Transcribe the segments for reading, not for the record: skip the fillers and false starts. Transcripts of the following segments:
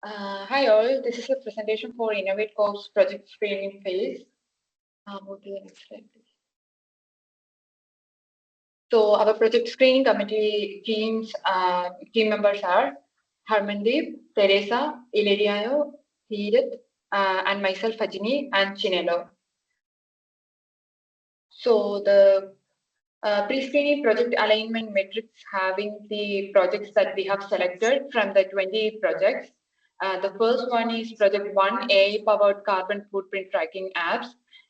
Hi all, this is a presentation for Innovate Corp's project screening phase. Move to the next slide, please. So our project screening committee team members are Harmandeep, Teresa, Ileriano, Heedith, and myself, Ajini, and Chinelo. So the pre-screening project alignment metrics having the projects that we have selected from the 20 projects. The first one is project 1, AI-powered carbon footprint tracking apps,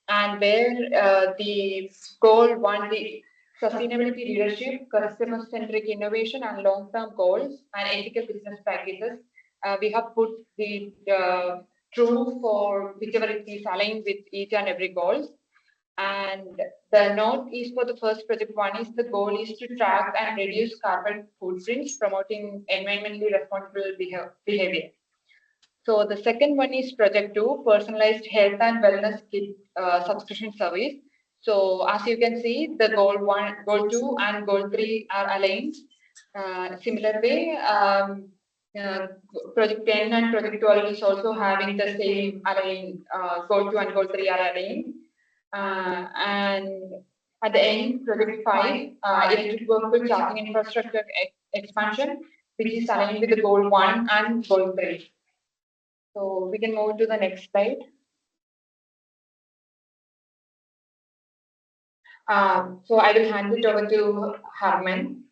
and where the goal 1, the sustainability leadership, customer-centric innovation, and long-term goals and ethical business practices. We have put the true for whichever it is aligned with each and every goals. And the note is for the first project one is the goal is to track and reduce carbon footprints, promoting environmentally responsible behavior. So the second one is project 2, personalized health and wellness kit subscription service. So as you can see, the goal 1, goal 2, and goal 3 are aligned. Similar way, project 10 and project 12 is also having the same aligned, goal 2 and goal 3 are aligned. And at the end, project 5, electric vehicle charging infrastructure expansion, which is aligned with the goal 1 and goal 3. So we can move to the next slide. So I will hand it over to Harman.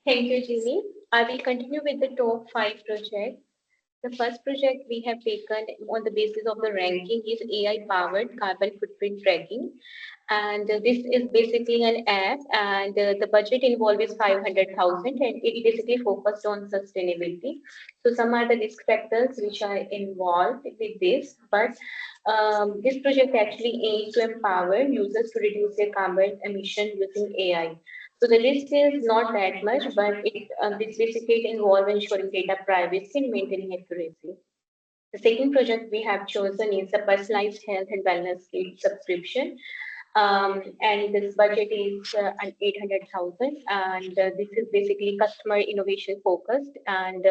Thank you, Jimmy. I will continue with the top 5 projects. The first project we have taken on the basis of the ranking is AI-powered carbon footprint tracking. And this is basically an app, and the budget involved is 500,000, and it basically focused on sustainability. So some are the risk factors which are involved with this, but this project actually aims to empower users to reduce their carbon emission using AI. So the risk is not that much, but this basically involves ensuring data privacy and maintaining accuracy. The second project we have chosen is a personalized health and wellness kit subscription. And this budget is 800,000, and this is basically customer innovation focused. And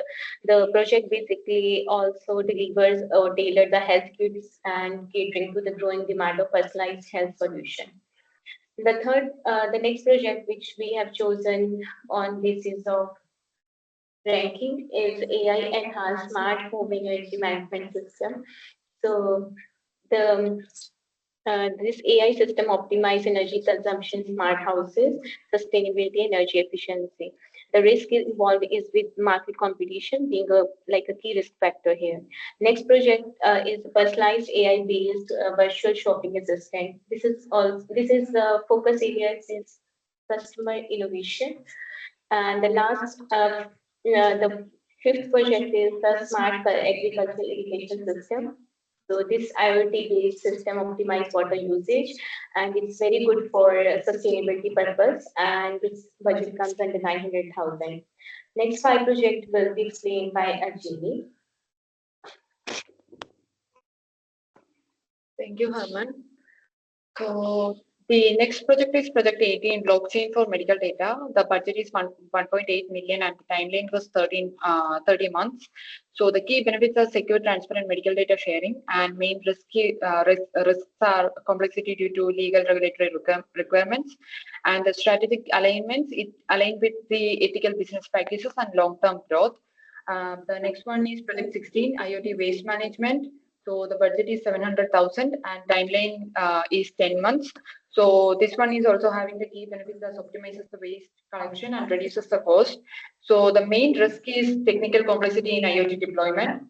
the project basically also delivers or tailor the health kits and catering to the growing demand of personalized health solution. The next project which we have chosen on basis of ranking is AI enhanced smart home energy management system. So the this AI system optimize energy consumption, smart houses, sustainability, energy efficiency. The risk involved is with market competition being like a key risk factor here. Next project is personalized AI-based virtual shopping assistant. This is the focus area is customer innovation. And the fifth project is the smart agricultural irrigation system. So this IoT-based system optimizes water usage, and it's very good for sustainability purpose. And this budget comes under 900,000. Next 5 project will be explained by Ajini. Thank you, Harman. So the next project is project 18, blockchain for medical data. The budget is 1.8 million and the timeline was 30 months. So the key benefits are secure, transparent medical data sharing, and main risks are complexity due to legal regulatory requirements, and the strategic alignments, it aligned with the ethical business practices and long-term growth. The next one is project 16, IoT waste management. So the budget is 700,000 and timeline is 10 months. So this one is also having the key benefits as optimizes the waste collection and reduces the cost. So the main risk is technical complexity in IoT deployment.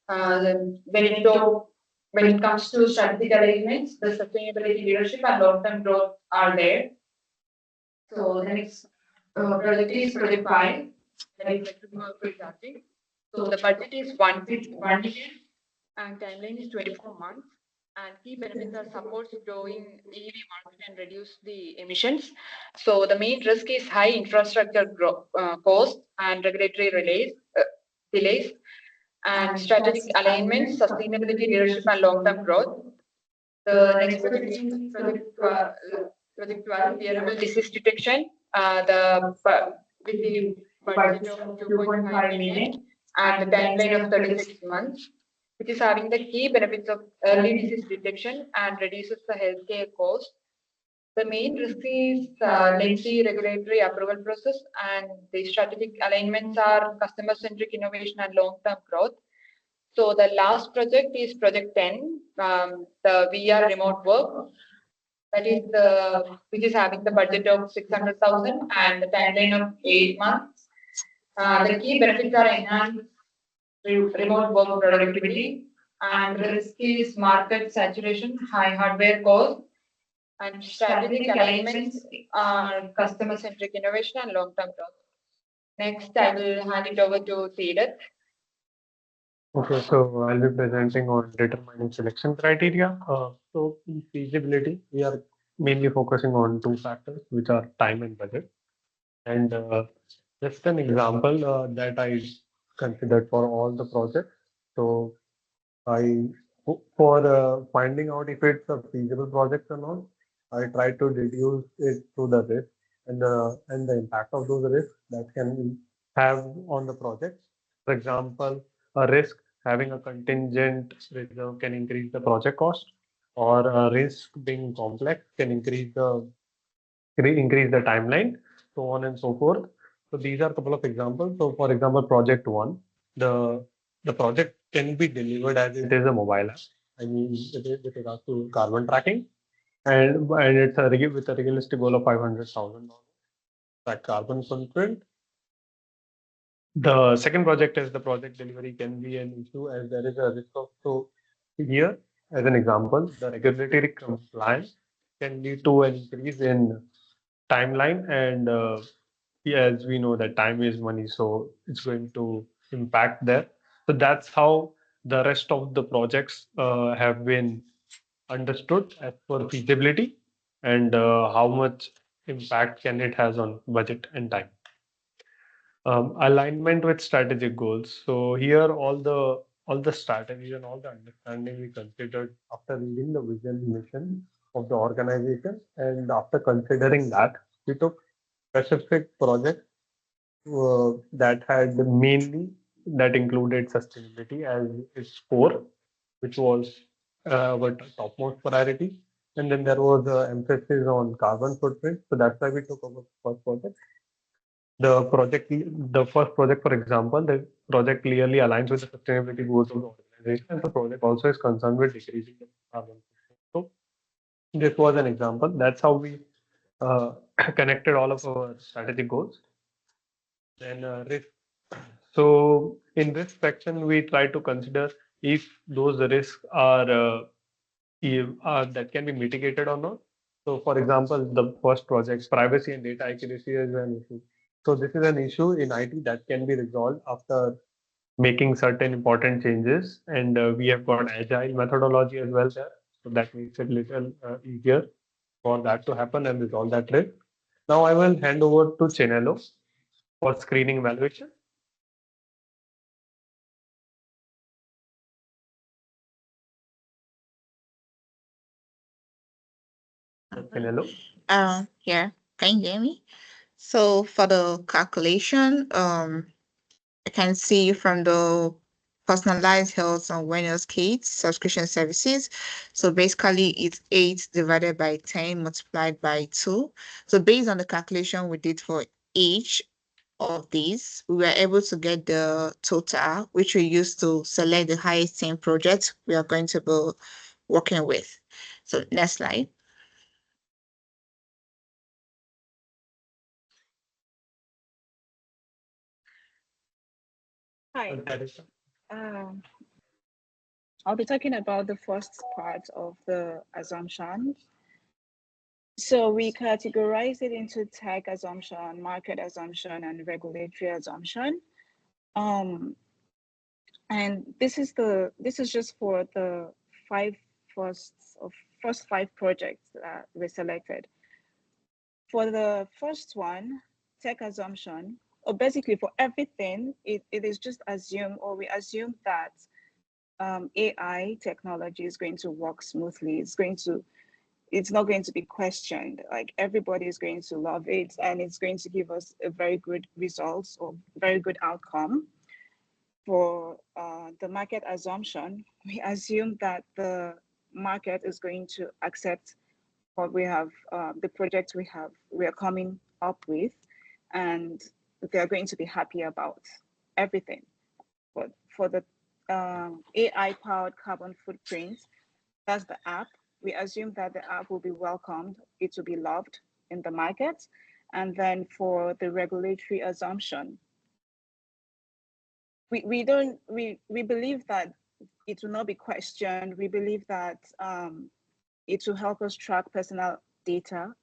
When it comes to strategic arrangements, the sustainability leadership and long-term growth are there. So the next project is project 5, that is electric vehicle charging. So the budget is 1 million and timeline is 24 months. And key benefits are supports growing EV market and reduce the emissions. So the main risk is high infrastructure cost and regulatory delays, and strategic alignment, sustainability, leadership, and long-term growth. The next project is project 12, wearable disease detection. with the budget of 2.5 million and the timeline of 36 months, which is having the key benefits of early disease detection and reduces the healthcare cost. The main risk is lengthy regulatory approval process, and the strategic alignments are customer-centric innovation and long-term growth. So the last project is Project 10, the VR remote work. That is which is having the budget of 600,000 and the timeline of 8 months. The key benefits are enhanced remote work productivity, and risk is market saturation, high hardware cost, and strategic alignments are customer-centric innovation and long-term growth. Next, I will hand it over to Teedat. Okay, so I'll be presenting on determining selection criteria. So in feasibility, we are mainly focusing on two factors, which are time and budget. And just an example that I considered for all the projects. So for finding out if it's a feasible project or not, I try to reduce it to the risk and the impact of those risks that can have on the project. For example, a risk having a contingent reserve can increase the project cost, or a risk being complex can increase the timeline, so on and so forth. So these are a couple of examples. So for example, project one, the project can be delivered as it is a mobile app. I mean, it is with regards to carbon tracking, and it's with a realistic goal of $500,000 that carbon footprint. The second project is the project delivery can be an issue as there is a risk of, so here as an example, the regulatory compliance can lead to an increase in timeline, and as we know that time is money, so it's going to impact there. So that's how the rest of the projects have been understood as per feasibility, and how much impact can it has on budget and time. Alignment with strategic goals. So here all the strategies and all the understanding we considered after reading the vision mission of the organization, and after considering that, we took specific projects that had mainly that included sustainability as its core, which was our topmost priority. And then there was emphasis on carbon footprint. So that's why we took our first project. The first project, for example, the project clearly aligns with the sustainability goals of the organization, and the project also is concerned with decreasing the carbon footprint. So this was an example. That's how we connected all of our strategic goals. Then risk. So in this section, we try to consider if those risks are that can be mitigated or not. So for example, the first project, privacy and data accuracy is an issue. So this is an issue in IT that can be resolved after making certain important changes. And we have got agile methodology as well there. So that makes it a little easier for that to happen and resolve that risk. Now I will hand over to Chinelo for screening evaluation. Chinelo. Yeah, can you hear me? So for the calculation, I can see from the personalized health and wellness kits subscription services. So basically it's 8 divided by 10 multiplied by 2. So based on the calculation we did for each of these, we were able to get the total, which we used to select the highest 10 projects we are going to be working with. So next slide. Hi. I'll be talking about the first part of the assumptions. So we categorize it into tech assumption, market assumption, and regulatory assumption. And this is just for the first 5 projects that we selected. For the first one, tech assumption, or basically for everything, it is just assume, or we assume that AI technology is going to work smoothly. It's it's not going to be questioned. Like everybody is going to love it, and it's going to give us a very good results or very good outcome. For the market assumption, we assume that the market is going to accept what we have, the project we are coming up with, and they're going to be happy about everything. But for the AI-powered carbon footprint, that's the app. We assume that the app will be welcomed, it will be loved in the market. And then for the regulatory assumption, we believe that it will not be questioned. We believe that it will help us track personal data.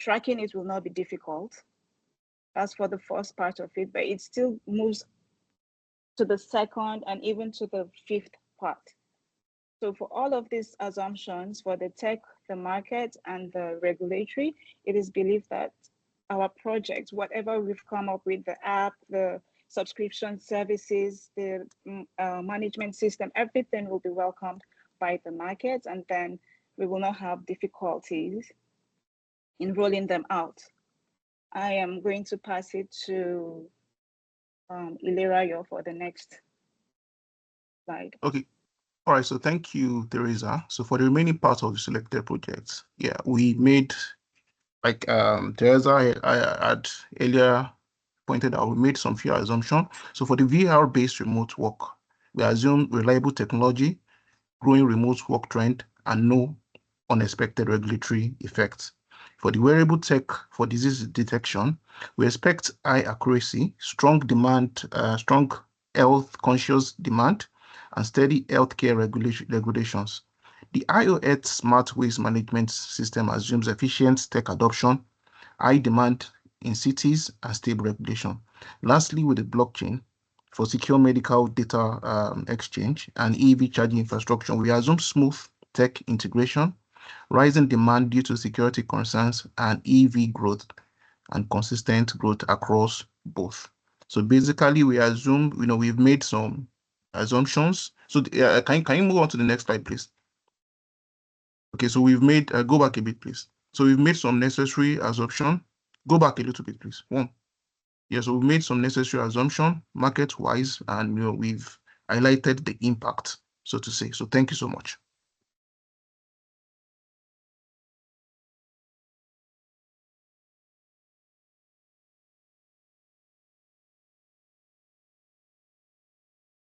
Tracking it will not be difficult. That's for the first part of it, but it still moves to the second and even to the fifth part. So for all of these assumptions, for the tech, the market, and the regulatory, it is believed that our project, whatever we've come up with, the app, the subscription services, the management system, everything will be welcomed by the market, and then we will not have difficulties in rolling them out. I am going to pass it to Ilerayo for the next slide. Okay. All right, so thank you, Teresa. So for the remaining part of the selected projects, yeah, we made, like Teresa I had earlier pointed out, we made some few assumptions. So for the VR-based remote work, we assume reliable technology, growing remote work trend, and no unexpected regulatory effects. For the wearable tech for disease detection, we expect high accuracy, strong demand, strong health-conscious demand, and steady healthcare regulations. The IOH Smart Waste Management System assumes efficient tech adoption, high demand in cities, and stable regulation. Lastly, with the blockchain, for secure medical data exchange and EV charging infrastructure, we assume smooth tech integration, rising demand due to security concerns, and EV growth and consistent growth across both. So basically, we assume, we've made some assumptions. So can you move on to the next slide, please? Okay, so we've made, go back a bit, please. So we've made some necessary assumption. Go back a little bit, please. One. Yeah, so we've made some necessary assumption market-wise, and we've highlighted the impact, so to say. So thank you so much.